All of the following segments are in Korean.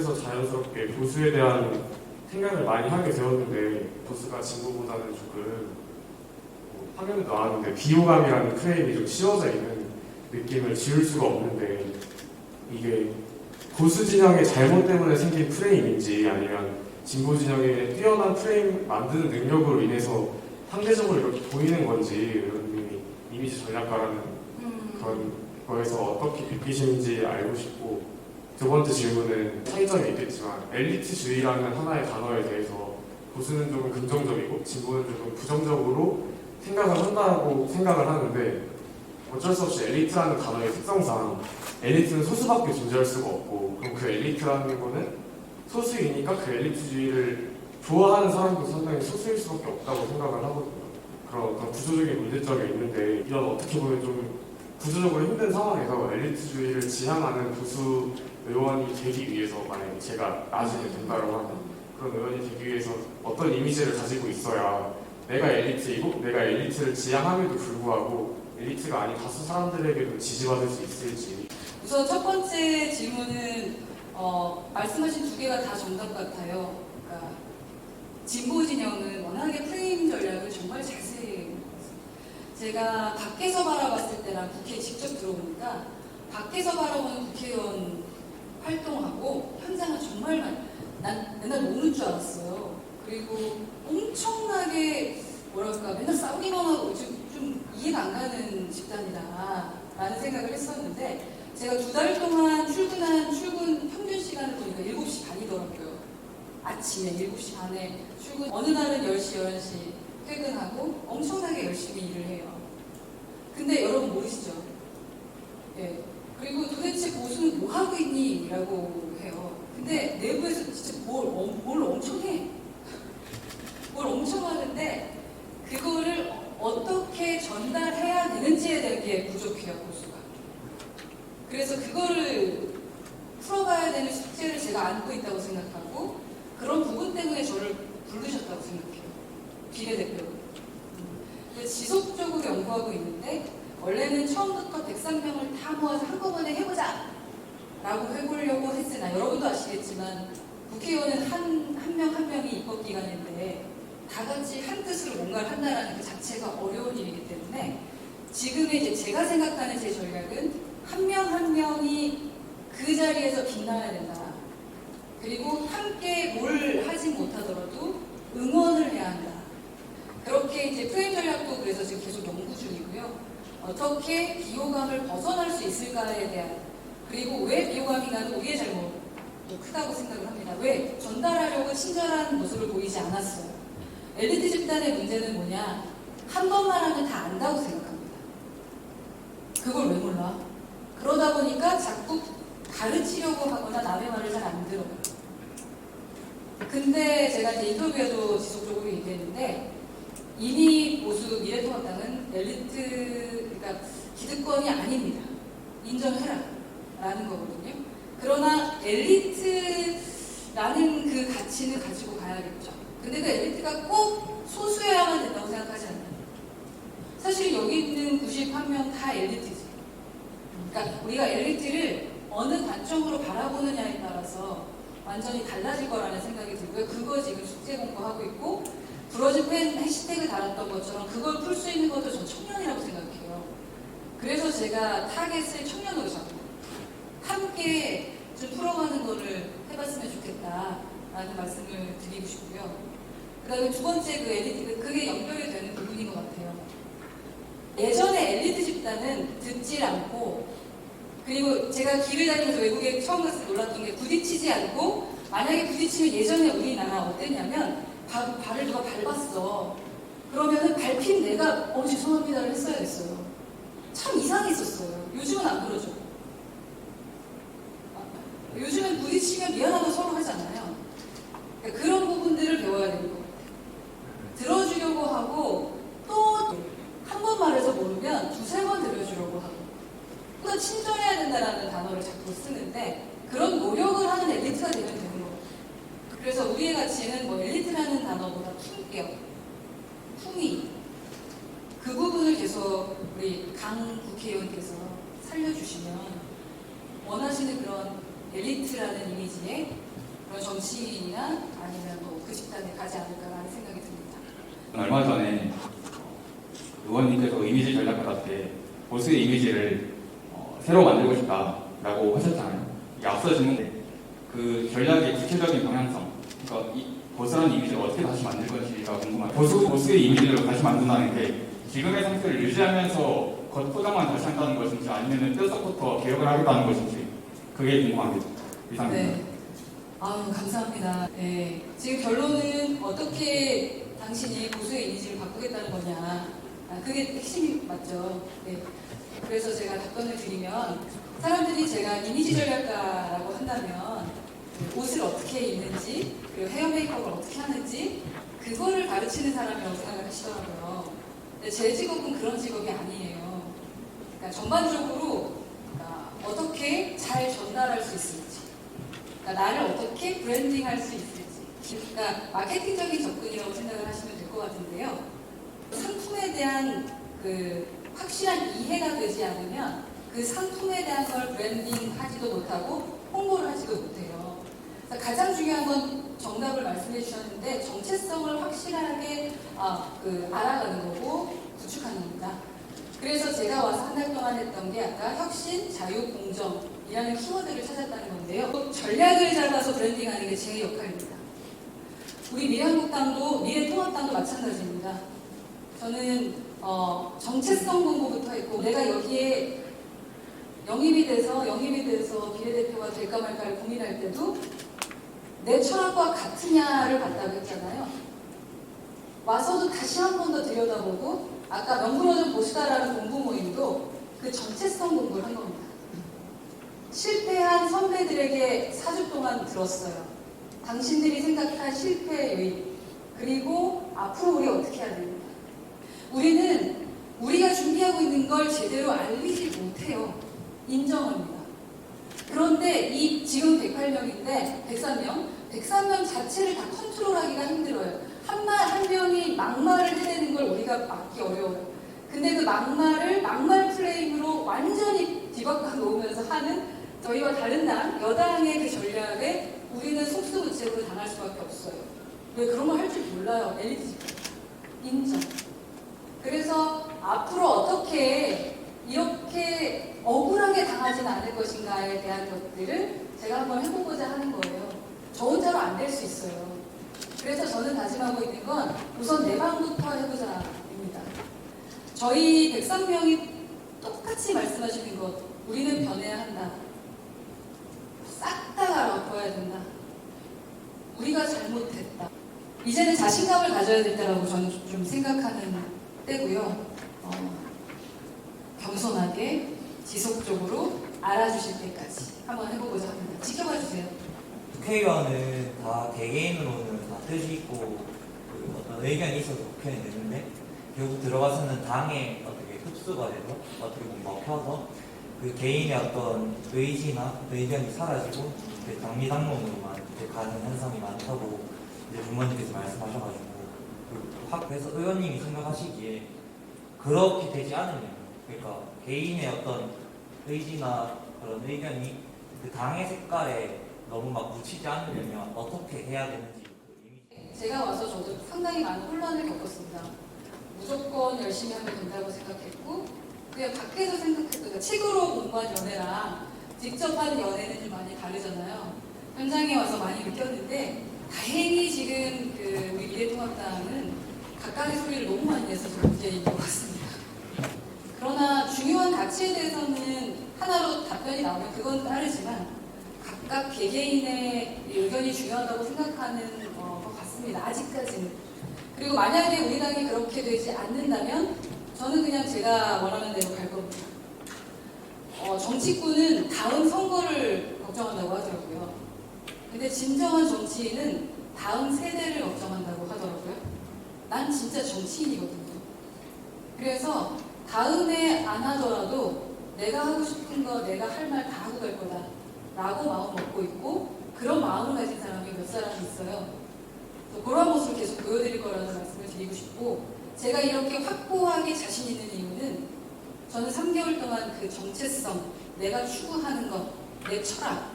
그래서 자연스럽게 보수에 대한 생각을 많이 하게 되었는데, 보수가 진보보다는 조금 화면에 나왔는데 비호감이라는 프레임이 좀 씌워져 있는 느낌을 지울 수가 없는데, 이게 보수 진영의 잘못 때문에 생긴 프레임인지 아니면 진보 진영의 뛰어난 프레임 만드는 능력으로 인해서 상대적으로 이렇게 보이는 건지, 의원님이 이미지 전략가라는 그런 거에서 어떻게 느끼시는지 알고 싶고, 두 번째 질문은 차이점이 있겠지만 엘리트주의라는 하나의 단어에 대해서 보수는 조금 긍정적이고 진보는 조금 부정적으로 생각을 한다고 생각을 하는데, 어쩔 수 없이 엘리트라는 단어의 특성상 엘리트는 소수밖에 존재할 수가 없고, 그럼 그 엘리트라는 거는 소수이니까 그 엘리트주의를 좋아하는 사람도 상당히 소수일 수밖에 없다고 생각을 하거든요. 그런 어떤 구조적인 문제점이 있는데, 이런 어떻게 보면 좀 구조적으로 힘든 상황에서 엘리트주의를 지향하는 보수 의원이 되기 위해서, 만약에 제가 나중에 된다고 하면 그런 의원이 되기 위해서 어떤 이미지를 가지고 있어야 내가 엘리트이고 내가 엘리트를 지향함에도 불구하고 엘리트가 아닌 다수 사람들에게도 지지받을 수 있을지. 우선 첫 번째 질문은 말씀하신 두 개가 다 정답 같아요. 그러니까 진보 진영은 워낙에 프레임 전략을 정말 자세히, 제가 밖에서 바라봤을 때랑 국회에 직접 들어보니까 밖에서 바라보는 국회의원 활동하고 현장은 정말 난 맨날 노는 줄 알았어요. 그리고 엄청나게 뭐랄까 맨날 싸우기만 하고 좀 이해가 안 가는 집단이다 라는 생각을 했었는데, 제가 2달 동안 출근 평균 시간을 보니까 7시 반이더라고요. 아침에 7시 반에 출근, 어느 날은 10시, 11시 퇴근하고 엄청나게 열심히 일을 해요. 근데 여러분 모르시죠? 예. 그리고 도대체 보수는 뭐 하고 있니? 라고 해요. 근데 내부에서 진짜 뭘 엄청 해. 뭘 엄청 하는데, 그거를 어떻게 전달해야 되는지에 대한 게 부족해요, 보수가. 그래서 그거를 풀어가야 되는 숙제를 제가 안고 있다고 생각하고, 그런 부분 때문에 저를 부르셨다고 생각해요. 비례대표로. 지속적으로 연구하고 있는데, 원래는 처음부터 103명을 다 모아서 한꺼번에 해보자 라고 해보려고 했으나, 여러분도 아시겠지만 국회의원은 한 명 한 명이 입법기관인데 다 같이 한 뜻으로 뭔가를 한다는 그 자체가 어려운 일이기 때문에, 지금의 이제 제가 생각하는 제 전략은 한 명 한 명이 그 자리에서 빛나야 된다. 그리고 함께 뭘 하지 못하더라도 응원을 해야 한다. 그렇게 이제 프레임 전략도 그래서 지금 계속 연구 중이고요. 어떻게 비호감을 벗어날 수 있을까에 대한, 그리고 왜 비호감이 나는 우리의 잘못도 크다고 생각을 합니다. 왜 전달하려고 친절한 모습을 보이지 않았어요. 엘리트 집단의 문제는 뭐냐? 한 번만 하면 다 안다고 생각합니다. 그걸 왜 몰라? 그러다 보니까 자꾸 가르치려고 하거나 남의 말을 잘 안 들어요. 근데 제가 이제 인터뷰에도 지속적으로 얘기했는데, 이미 보수 미래통합당은 엘리트, 그러니까 기득권이 아닙니다. 인정해라 라는 거거든요. 그러나 엘리트라는 그 가치는 가지고 가야겠죠. 근데 그 엘리트가 꼭 소수여야만 된다고 생각하지 않아요. 사실 여기 있는 91명 다 엘리트지. 그러니까 우리가 엘리트를 어느 관점으로 바라보느냐에 따라서 완전히 달라질 거라는 생각이 들고요. 그거 지금 숙제 공부하고 있고, 브러즈 펜 해시태그 달았던 것처럼 그걸 풀 수 있는 것도 전 청년이라고 생각해요. 그래서 제가 타겟을 청년으로 잡고 함께 좀 풀어가는 거를 해봤으면 좋겠다라는 말씀을 드리고 싶고요. 그 다음에 두 번째 그 엘리트, 그게 연결이 되는 부분인 것 같아요. 예전에 엘리트 집단은 듣질 않고, 그리고 제가 길을 다니면서 외국에 처음 갔을 때 놀랐던 게 부딪히지 않고, 만약에 부딪히면 예전에 우리나라 어땠냐면 발을 누가 밟았어. 그러면은 밟힌 내가 죄송합니다를 했어야 했어요. 참 이상했었어요. 요즘은 안 그러죠. 요즘은 부딪히면 미안하다고 서로 하잖아요. 그러니까 그런 부분들을 배워야 되는 것 같아요. 들어주려고 하고, 또 한 번 말해서 모르면 2-3번 들어주려고 하고, 또 친절해야 된다는 단어를 자꾸 쓰는데, 그런 노력을 하는 엘리트가 되면 되는 것 같아요. 그래서 우리의 가치는 뭐 엘리트라는 단어보다 품격, 품위, 그 부분을 계속 우리 강 국회의원께서 살려주시면 원하시는 그런 엘리트라는 이미지에 그런 정치인이나 아니면 뭐 그 집단에 가지 않을까라는 생각이 듭니다. 얼마 전에 의원님께서 이미지 전략가 때 보수의 이미지를 새로 만들고 싶다라고 하셨잖아요. 이게 앞서 질문인데 그 전략의 구체적인 방향성, 그러니까 이 보수라는 이미지를 어떻게 다시 만들 것인지가 궁금해요. 보수의 이미지를 다시 만든다는 게 지금의 상태를 유지하면서 겉포장만 다시 한다는 것인지 아니면 뼛속부터 개혁을 하겠다는 것인지 그게 궁금합니다. 이상입니다. 네. 아유, 감사합니다. 네. 지금 결론은 어떻게 당신이 보수의 이미지를 바꾸겠다는 거냐. 그게 핵심이 맞죠. 네. 그래서 제가 답변을 드리면 사람들이 제가 이미지 전략가라고 한다면 옷을 어떻게 입는지 그리고 헤어 메이크업을 어떻게 하는지 그거를 가르치는 사람이라고 생각하시더라고요. 근데 제 직업은 그런 직업이 아니에요. 그러니까 전반적으로 어떻게 잘 전달할 수 있을지, 그러니까 나를 어떻게 브랜딩할 수 있을지, 그러니까 마케팅적인 접근이라고 생각을 하시면 될 것 같은데요. 상품에 대한 그 확실한 이해가 되지 않으면 그 상품에 대한 걸 브랜딩하지도 못하고 홍보를 하지도 못해요. 그래서 가장 중요한 건 정답을 말씀해 주셨는데 정체성을 확실하게 알아가는 거고 구축하는 겁니다. 그래서 제가 와서 한 달 동안 했던 게 아까 혁신, 자유, 공정이라는 키워드를 찾았다는 건데요. 전략을 잡아서 브랜딩하는 게 제 역할입니다. 우리 미래한국당도 미래통합당도 마찬가지입니다. 저는 정체성 공부부터 했고 내가 여기에 영입이 돼서 비례대표가 될까 말까를 고민할 때도 내 철학과 같으냐를 봤다고 했잖아요. 와서도 다시 한 번 더 들여다보고 아까 명불허전 보시다라는 공부 모임도 그 정체성 공부를 한 겁니다. 실패한 선배들에게 4주 동안 들었어요. 당신들이 생각한 실패의 요인 그리고 앞으로 우리 어떻게 해야 됩니까? 우리는 우리가 준비하고 있는 걸 제대로 알리지 못해요. 인정합니다. 그런데 이 지금 108명인데 103명 자체를 다 컨트롤하기가 힘들어요. 한 명이 막말을 해내는 걸 우리가 막기 어려워요. 근데 그 막말 프레임으로 완전히 뒤바꿔 놓으면서 하는 저희와 다른 당, 여당의 그 전략에 우리는 속수무책으로 당할 수밖에 없어요. 왜 그런 걸 할 줄 몰라요. 엘리트 집단. 인정. 그래서 앞으로 어떻게 이렇게 억울하게 당하지는 않을 것인가에 대한 것들을 제가 한번 해보고자 하는 거예요. 저 혼자로 안 될 수 있어요. 그래서 저는 다짐하고 있는 건 우선 내 방부터 해보자입니다. 저희 103명이 똑같이 말씀하시는 것, 우리는 변해야 한다. 싹 다 갈아엎어야 된다. 우리가 잘못했다. 이제는 자신감을 가져야 된다고 저는 좀 생각하는 때고요. 겸손하게 지속적으로 알아주실 때까지 한번 해보고자 합니다. 지켜봐 주세요. 국회의원은 다 개개인으로는 다 뜻이 있고 그 어떤 의견이 있어서 국회의원이 되는데 결국 들어가서는 당에 어떻게 흡수가 돼서 어떻게 보면 먹혀서 그 개인의 어떤 의지나 의견이 사라지고 당리당론으로만 가는 현상이 많다고 이제 부모님께서 말씀하셔가지고 그래서 의원님이 생각하시기에 그렇게 되지 않으면 그러니까 개인의 어떤 의지나 그런 의견이 그 당의 색깔에 너무 막 묻히지 않으려면 어떻게 해야 되는지 제가 와서 저도 상당히 많은 혼란을 겪었습니다. 무조건 열심히 하면 된다고 생각했고 그냥 밖에서 생각했던 책으로 공부한 연애랑 직접 하는 연애는 좀 많이 다르잖아요. 현장에 와서 많이 느꼈는데 다행히 지금 우리 미래통합당은 각각의 소리를 너무 많이 내서 좀 문제인 것 같습니다. 그러나 중요한 가치에 대해서는 하나로 답변이 나오면 그건 따르지만 각각 개개인의 의견이 중요하다고 생각하는 것 같습니다. 아직까지는. 그리고 만약에 우리 당이 그렇게 되지 않는다면 저는 그냥 제가 원하는 대로 갈 겁니다. 정치꾼은 다음 선거를 걱정한다고 하더라고요. 근데 진정한 정치인은 다음 세대를 걱정한다고 하더라고요. 난 진짜 정치인이거든요. 그래서 다음에 안 하더라도 내가 하고 싶은 거 내가 할 말 다 하고 갈 거다 라고 마음 먹고 있고 그런 마음을 가진 사람이 몇 사람 있어요. 그런 모습을 계속 보여드릴 거라는 말씀을 드리고 싶고 제가 이렇게 확고하게 자신 있는 이유는 저는 3개월 동안 그 정체성, 내가 추구하는 것, 내 철학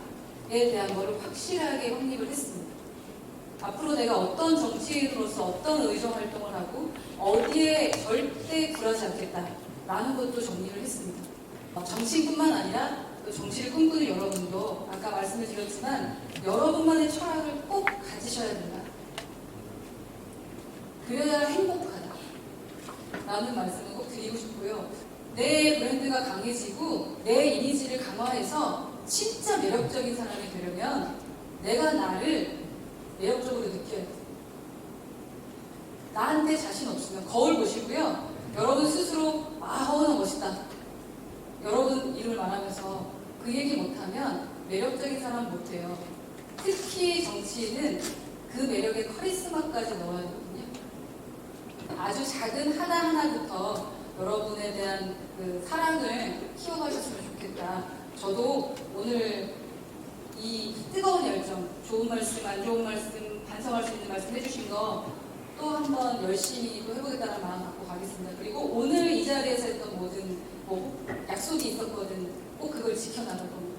대한 거를 확실하게 확립을 했습니다. 앞으로 내가 어떤 정치인으로서 어떤 의정 활동을 하고 어디에 절대 굴하지 않겠다라는 것도 정리를 했습니다. 정치인뿐만 아니라 또 정치를 꿈꾸는 여러분도 아까 말씀을 드렸지만 여러분만의 철학을 꼭 가지셔야 된다. 그래야 행복하다. 라는 말씀을 꼭 드리고 싶고요. 내 브랜드가 강해지고 내 이미지를 강화해서 진짜 매력적인 사람이 되려면 내가 나를 매력적으로 느껴야 돼요. 나한테 자신 없으면 거울 보시고요. 여러분 스스로 허은아 멋있다. 여러분 이름을 말하면서 그 얘기 못하면 매력적인 사람 못해요. 특히 정치인은 그 매력에 카리스마까지 넣어야 되거든요. 아주 작은 하나하나부터 여러분에 대한 그 사랑을 키워가셨으면 좋겠다. 저도 오늘 이 뜨거운 열정, 좋은 말씀, 안 좋은 말씀, 반성할 수 있는 말씀 해주신 거 또 한번 열심히 또 해보겠다는 마음 갖고 가겠습니다. 그리고 오늘 이 자리에서 했던 모든 약속이 있었거든. 꼭 그걸 지켜나갈 겁니다.